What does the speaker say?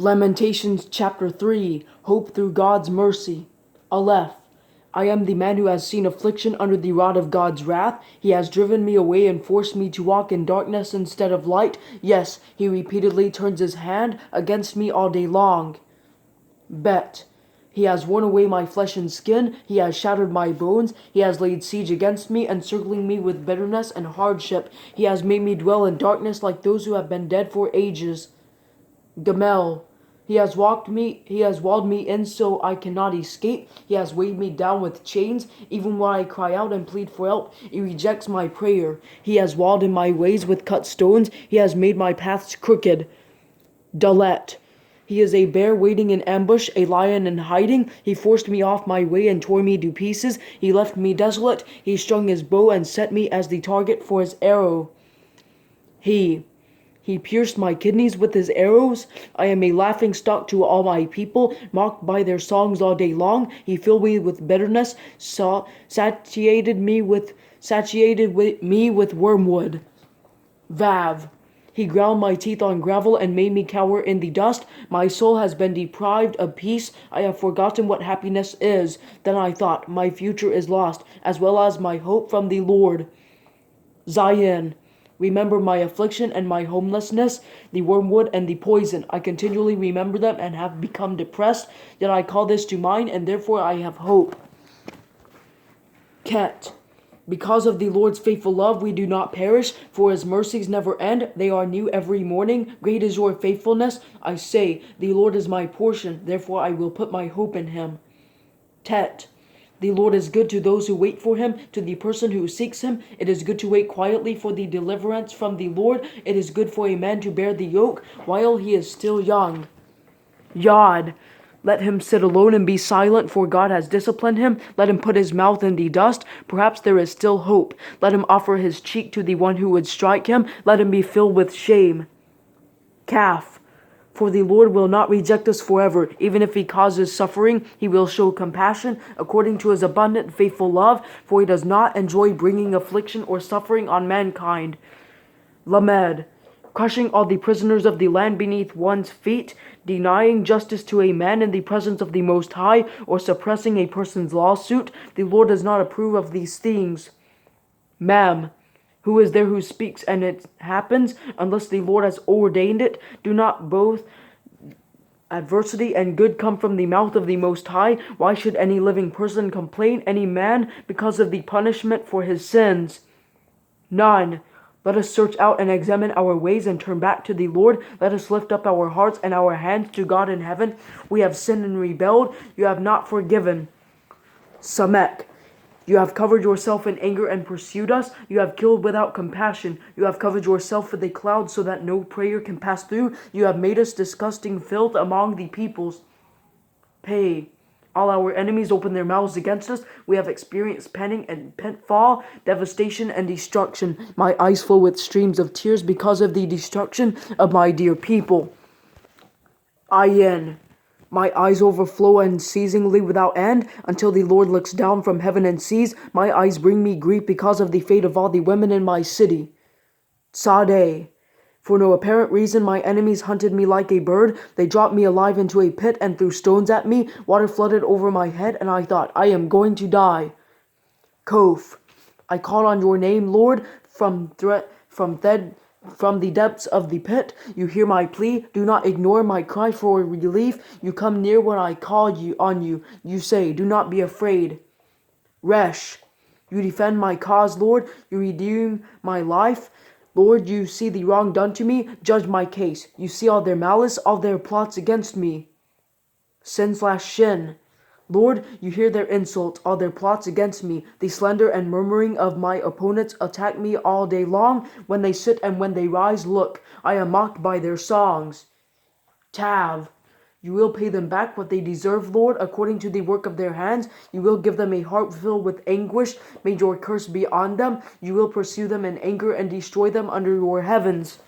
Lamentations Chapter 3. Hope through God's mercy. Aleph. I am the man who has seen affliction under the rod of God's wrath. He has driven me away and forced me to walk in darkness instead of light. Yes, he repeatedly turns his hand against me all day long. Bet. He has worn away my flesh and skin. He has shattered my bones. He has laid siege against me, encircling me with bitterness and hardship. He has made me dwell in darkness like those who have been dead for ages. Gamel. He has walled me in so I cannot escape. He has weighed me down with chains. Even when I cry out and plead for help, he rejects my prayer. He has walled in my ways with cut stones. He has made my paths crooked. Dalet. He is a bear waiting in ambush, a lion in hiding. He forced me off my way and tore me to pieces. He left me desolate. He strung his bow and set me as the target for his arrow. He pierced my kidneys with his arrows. I am a laughing stock to all my people, mocked by their songs all day long. He filled me with bitterness, satiated me with wormwood. Vav. He ground my teeth on gravel and made me cower in the dust. My soul has been deprived of peace. I have forgotten what happiness is. Then I thought, my future is lost, as well as my hope from the Lord. Zion. Remember my affliction and my homelessness, the wormwood and the poison. I continually remember them and have become depressed. Yet I call this to mind, and therefore I have hope. Ket. Because of the Lord's faithful love, we do not perish, for his mercies never end. They are new every morning. Great is your faithfulness. I say, the Lord is my portion, therefore I will put my hope in him. Tet. The Lord is good to those who wait for him, to the person who seeks him. It is good to wait quietly for the deliverance from the Lord. It is good for a man to bear the yoke while he is still young. Yod. Let him sit alone and be silent, for God has disciplined him. Let him put his mouth in the dust. Perhaps there is still hope. Let him offer his cheek to the one who would strike him. Let him be filled with shame. Calf. For the Lord will not reject us forever. Even if he causes suffering, he will show compassion according to his abundant faithful love, for he does not enjoy bringing affliction or suffering on mankind. Lamed. Crushing all the prisoners of the land beneath one's feet, denying justice to a man in the presence of the Most High, or suppressing a person's lawsuit, the Lord does not approve of these things. Mam. Who is there who speaks and it happens, unless the Lord has ordained it? Do not both adversity and good come from the mouth of the Most High? Why should any living person complain, any man, because of the punishment for his sins? 9. Let us search out and examine our ways and turn back to the Lord. Let us lift up our hearts and our hands to God in heaven. We have sinned and rebelled. You have not forgiven. Samek. You have covered yourself in anger and pursued us. You have killed without compassion. You have covered yourself with a cloud so that no prayer can pass through. You have made us disgusting filth among the peoples. Pay. All our enemies open their mouths against us. We have experienced penning and pitfall, devastation and destruction. My eyes flow with streams of tears because of the destruction of my dear people. Ayin. My eyes overflow unceasingly without end, until the Lord looks down from heaven and sees. My eyes bring me grief because of the fate of all the women in my city. Sadeh. For no apparent reason, my enemies hunted me like a bird. They dropped me alive into a pit and threw stones at me. Water flooded over my head, and I thought, I am going to die. Kof. I called on your name, Lord, from the depths of the pit. You hear my plea. Do not ignore my cry for relief. You come near when I call on you. You say, do not be afraid. Resh. You defend my cause, Lord. You redeem my life. Lord, you see the wrong done to me. Judge my case. You see all their malice, all their plots against me. Sin/shin. Lord, you hear their insults, all their plots against me. The slander and murmuring of my opponents attack me all day long. When they sit and when they rise, look, I am mocked by their songs. Tav. You will pay them back what they deserve, Lord, according to the work of their hands. You will give them a heart filled with anguish. May your curse be on them. You will pursue them in anger and destroy them under your heavens.